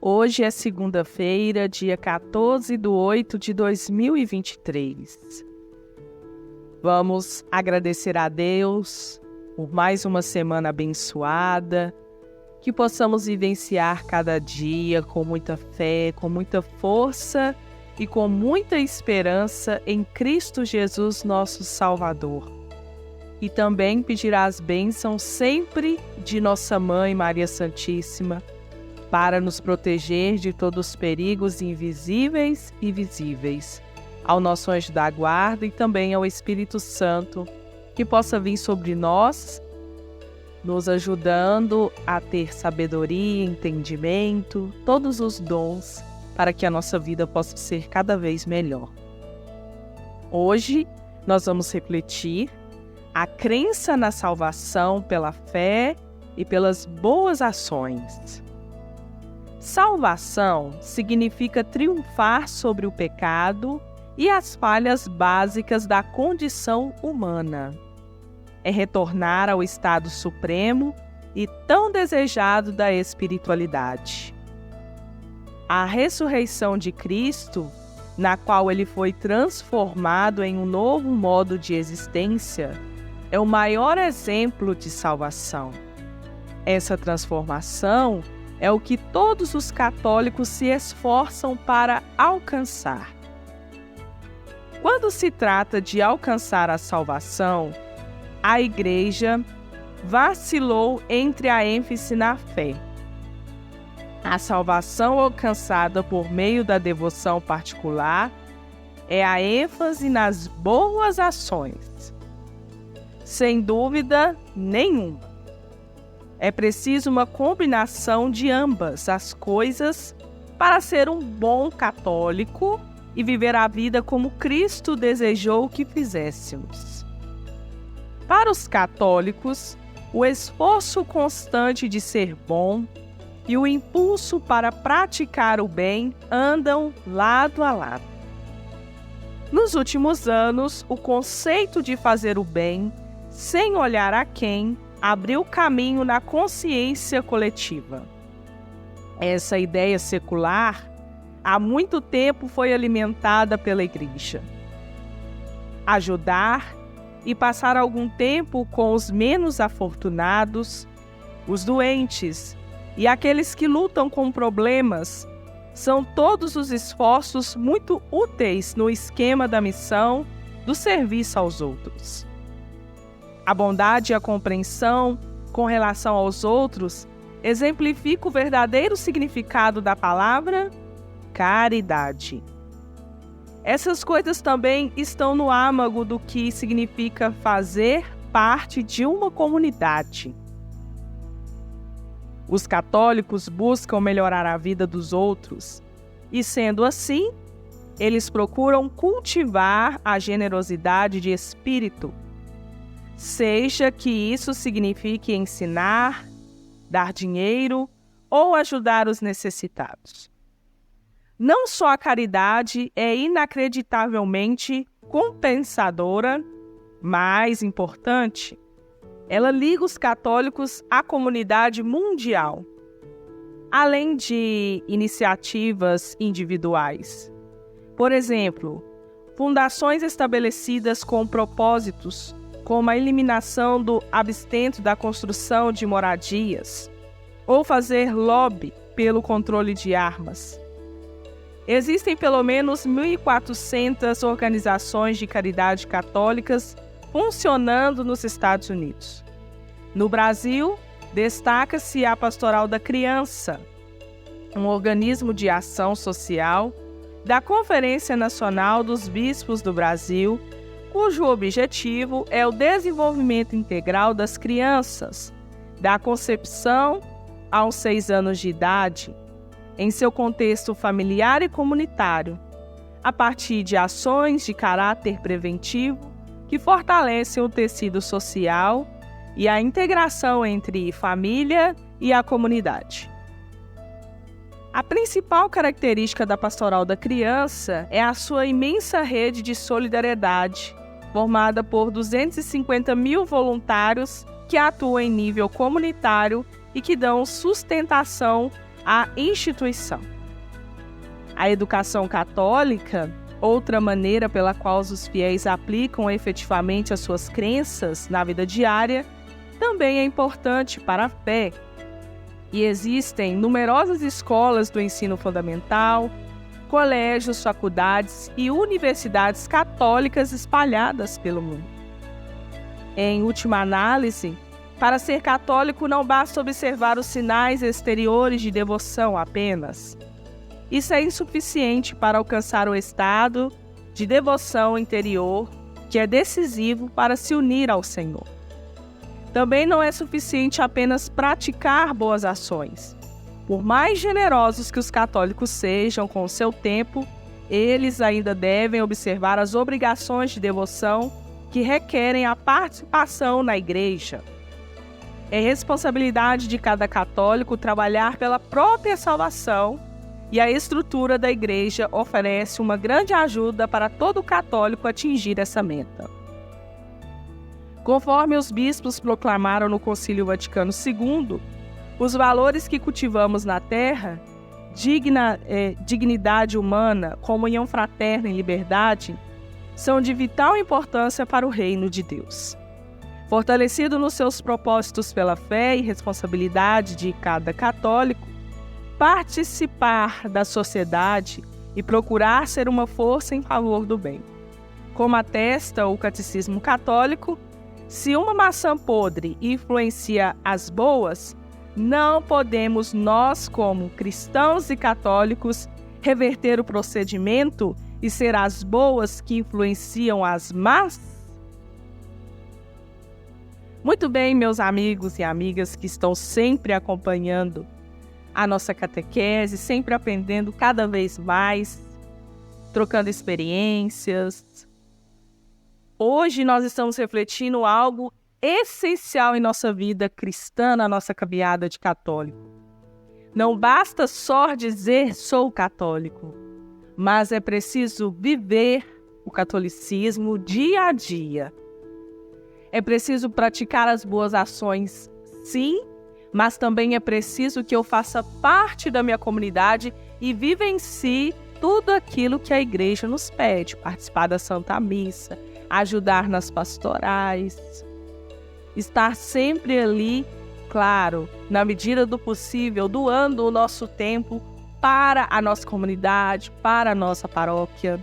Hoje é segunda-feira, dia 14/8/2023. Vamos agradecer a Deus por mais uma semana abençoada, que possamos vivenciar cada dia com muita fé, com muita força e com muita esperança em Cristo Jesus, nosso Salvador. E também pedir as bênçãos sempre de nossa Mãe Maria Santíssima, para nos proteger de todos os perigos invisíveis e visíveis, ao nosso anjo da guarda e também ao Espírito Santo, que possa vir sobre nós, nos ajudando a ter sabedoria, entendimento, todos os dons, para que a nossa vida possa ser cada vez melhor. Hoje, nós vamos refletir a crença na salvação pela fé e pelas boas ações. Salvação significa triunfar sobre o pecado e as falhas básicas da condição humana. É retornar ao estado supremo e tão desejado da espiritualidade. A ressurreição de Cristo, na qual ele foi transformado em um novo modo de existência, é o maior exemplo de salvação. Essa transformação é o que todos os católicos se esforçam para alcançar. Quando se trata de alcançar a salvação, a Igreja vacilou entre a ênfase na fé. A salvação alcançada por meio da devoção particular é a ênfase nas boas ações. Sem dúvida nenhuma. É preciso uma combinação de ambas as coisas para ser um bom católico e viver a vida como Cristo desejou que fizéssemos. Para os católicos, o esforço constante de ser bom e o impulso para praticar o bem andam lado a lado. Nos últimos anos, o conceito de fazer o bem, sem olhar a quem, abriu caminho na consciência coletiva. Essa ideia secular, há muito tempo foi alimentada pela Igreja. Ajudar e passar algum tempo com os menos afortunados, os doentes e aqueles que lutam com problemas, são todos os esforços muito úteis no esquema da missão do serviço aos outros. A bondade e a compreensão com relação aos outros exemplifica o verdadeiro significado da palavra caridade. Essas coisas também estão no âmago do que significa fazer parte de uma comunidade. Os católicos buscam melhorar a vida dos outros e, sendo assim, eles procuram cultivar a generosidade de espírito, seja que isso signifique ensinar, dar dinheiro ou ajudar os necessitados. Não só a caridade é inacreditavelmente compensadora, mais importante, ela liga os católicos à comunidade mundial, além de iniciativas individuais. Por exemplo, fundações estabelecidas com propósitos como a eliminação do abstento da construção de moradias, ou fazer lobby pelo controle de armas. Existem pelo menos 1.400 organizações de caridade católicas funcionando nos Estados Unidos. No Brasil, destaca-se a Pastoral da Criança, um organismo de ação social da Conferência Nacional dos Bispos do Brasil, cujo objetivo é o desenvolvimento integral das crianças, da concepção aos 6 anos de idade, em seu contexto familiar e comunitário, a partir de ações de caráter preventivo que fortalecem o tecido social e a integração entre família e a comunidade. A principal característica da Pastoral da Criança é a sua imensa rede de solidariedade, formada por 250 mil voluntários que atuam em nível comunitário e que dão sustentação a instituição. A educação católica, outra maneira pela qual os fiéis aplicam efetivamente as suas crenças na vida diária, também é importante para a fé. E existem numerosas escolas do ensino fundamental, colégios, faculdades e universidades católicas espalhadas pelo mundo. Em última análise, para ser católico não basta observar os sinais exteriores de devoção apenas. Isso é insuficiente para alcançar o estado de devoção interior, que é decisivo para se unir ao Senhor. Também não é suficiente apenas praticar boas ações. Por mais generosos que os católicos sejam com o seu tempo, eles ainda devem observar as obrigações de devoção que requerem a participação na igreja. É responsabilidade de cada católico trabalhar pela própria salvação, e a estrutura da igreja oferece uma grande ajuda para todo católico atingir essa meta. Conforme os bispos proclamaram no Concílio Vaticano II, os valores que cultivamos na terra, dignidade humana, comunhão fraterna e liberdade, são de vital importância para o reino de Deus. Fortalecido nos seus propósitos pela fé e responsabilidade de cada católico, participar da sociedade e procurar ser uma força em favor do bem. Como atesta o Catecismo Católico, se uma maçã podre influencia as boas, não podemos nós, como cristãos e católicos, reverter o procedimento e ser as boas que influenciam as más? Muito bem, meus amigos e amigas que estão sempre acompanhando a nossa catequese, sempre aprendendo cada vez mais, trocando experiências. Hoje nós estamos refletindo algo essencial em nossa vida cristã, na nossa caminhada de católico. Não basta só dizer sou católico, mas é preciso viver o catolicismo dia a dia. É preciso praticar as boas ações, sim, mas também é preciso que eu faça parte da minha comunidade e vivencie tudo aquilo que a igreja nos pede, participar da Santa Missa, ajudar nas pastorais, estar sempre ali, claro, na medida do possível, doando o nosso tempo para a nossa comunidade, para a nossa paróquia.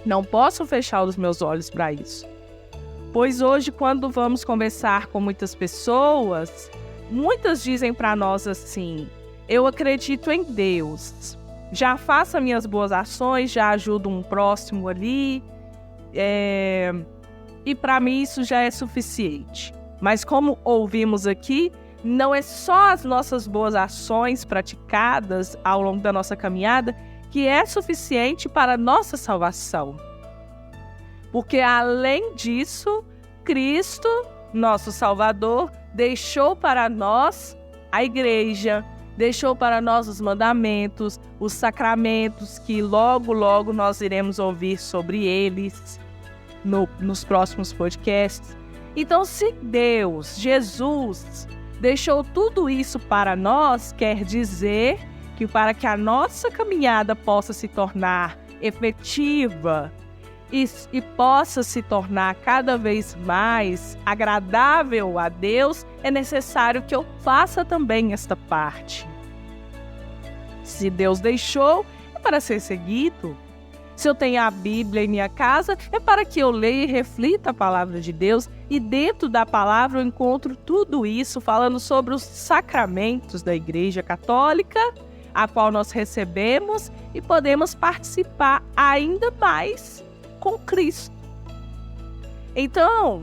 Não posso fechar os meus olhos para isso, pois hoje, quando vamos conversar com muitas pessoas, muitas dizem para nós assim: eu acredito em Deus, já faço minhas boas ações, já ajudo um próximo ali, e para mim isso já é suficiente. Mas como ouvimos aqui, não é só as nossas boas ações praticadas ao longo da nossa caminhada que é suficiente para a nossa salvação. Porque além disso, Cristo, nosso Salvador, deixou para nós a igreja, deixou para nós os mandamentos, os sacramentos, que logo, logo nós iremos ouvir sobre eles nos próximos podcasts. Então, se Deus, Jesus, deixou tudo isso para nós, quer dizer que para que a nossa caminhada possa se tornar efetiva e possa se tornar cada vez mais agradável a Deus, é necessário que eu faça também esta parte. Se Deus deixou, é para ser seguido. Se eu tenho a Bíblia em minha casa, é para que eu leia e reflita a palavra de Deus. E dentro da palavra eu encontro tudo isso, falando sobre os sacramentos da Igreja Católica, a qual nós recebemos e podemos participar ainda mais com Cristo. Então,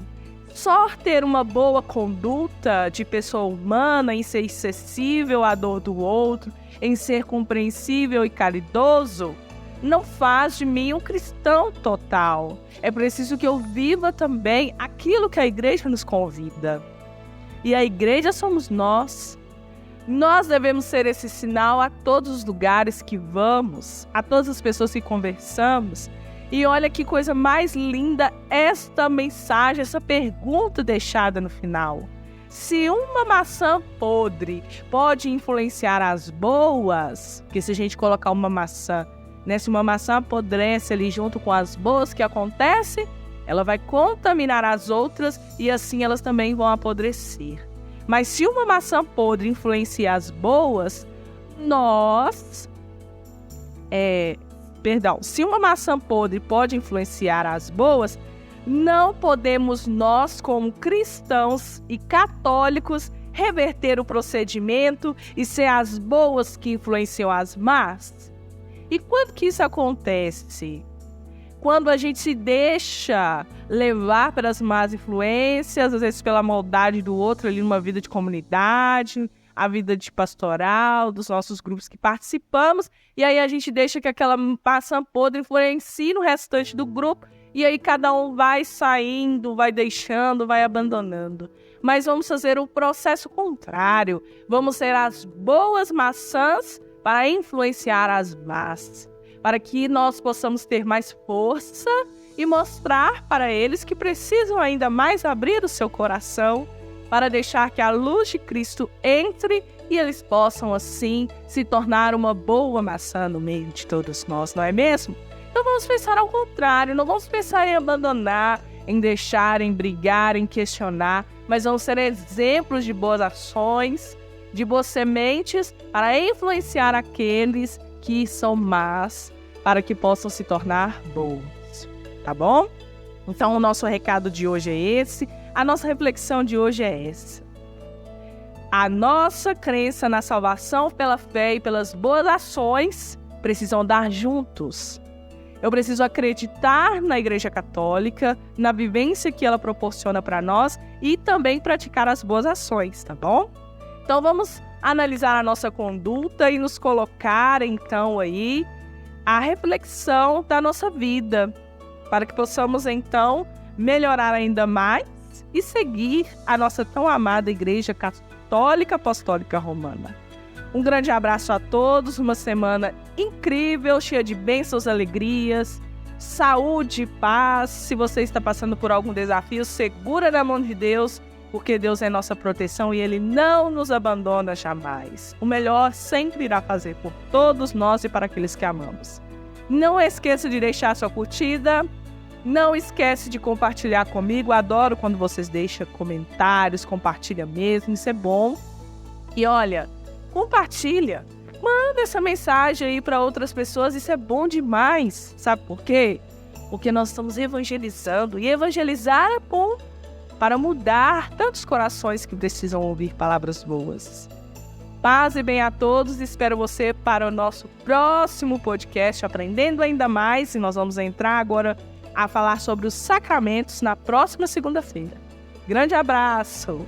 só ter uma boa conduta de pessoa humana, em ser acessível à dor do outro, em ser compreensível e caridoso, não faz de mim um cristão total. É preciso que eu viva também aquilo que a igreja nos convida. E a igreja somos nós. Nós devemos ser esse sinal a todos os lugares que vamos, a todas as pessoas que conversamos. E olha que coisa mais linda esta mensagem, essa pergunta deixada no final. Se uma maçã podre pode influenciar as boas, porque se a gente colocar uma maçã, né, se uma maçã apodrece ali junto com as boas, o que acontece? Ela vai contaminar as outras e assim elas também vão apodrecer. Mas se uma maçã podre influencia as boas, se uma maçã podre pode influenciar as boas, não podemos nós, como cristãos e católicos, reverter o procedimento e ser as boas que influenciam as más? E quando que isso acontece? Quando a gente se deixa levar pelas más influências, às vezes pela maldade do outro ali numa vida de comunidade, a vida de pastoral, dos nossos grupos que participamos, e aí a gente deixa que aquela maçã podre influencie no restante do grupo, e aí cada um vai saindo, vai deixando, vai abandonando. Mas vamos fazer o processo contrário. Vamos ser as boas maçãs para influenciar as más, para que nós possamos ter mais força e mostrar para eles que precisam ainda mais abrir o seu coração para deixar que a luz de Cristo entre e eles possam, assim, se tornar uma boa maçã no meio de todos nós, não é mesmo? Então vamos pensar ao contrário, não vamos pensar em abandonar, em deixar, em brigar, em questionar, mas vamos ser exemplos de boas ações, de boas sementes para influenciar aqueles que são más, para que possam se tornar bons, tá bom? Então o nosso recado de hoje é esse, a nossa reflexão de hoje é essa. A nossa crença na salvação pela fé e pelas boas ações precisam andar juntos. Eu preciso acreditar na Igreja Católica, na vivência que ela proporciona para nós e também praticar as boas ações, tá bom? Então vamos analisar a nossa conduta e nos colocar então aí a reflexão da nossa vida, para que possamos então melhorar ainda mais e seguir a nossa tão amada Igreja Católica Apostólica Romana. Um grande abraço a todos, uma semana incrível, cheia de bênçãos, alegrias, saúde, paz. Se você está passando por algum desafio, segura na mão de Deus, porque Deus é nossa proteção e Ele não nos abandona jamais. O melhor sempre irá fazer por todos nós e para aqueles que amamos. Não esqueça de deixar sua curtida, não esquece de compartilhar comigo. Adoro quando vocês deixam comentários, compartilha mesmo, isso é bom. E olha, compartilha, manda essa mensagem aí para outras pessoas, isso é bom demais. Sabe por quê? Porque nós estamos evangelizando, e evangelizar é bom para mudar tantos corações que precisam ouvir palavras boas. Paz e bem a todos, espero você para o nosso próximo podcast, Aprendendo Ainda Mais, e nós vamos entrar agora a falar sobre os sacramentos na próxima segunda-feira. Grande abraço!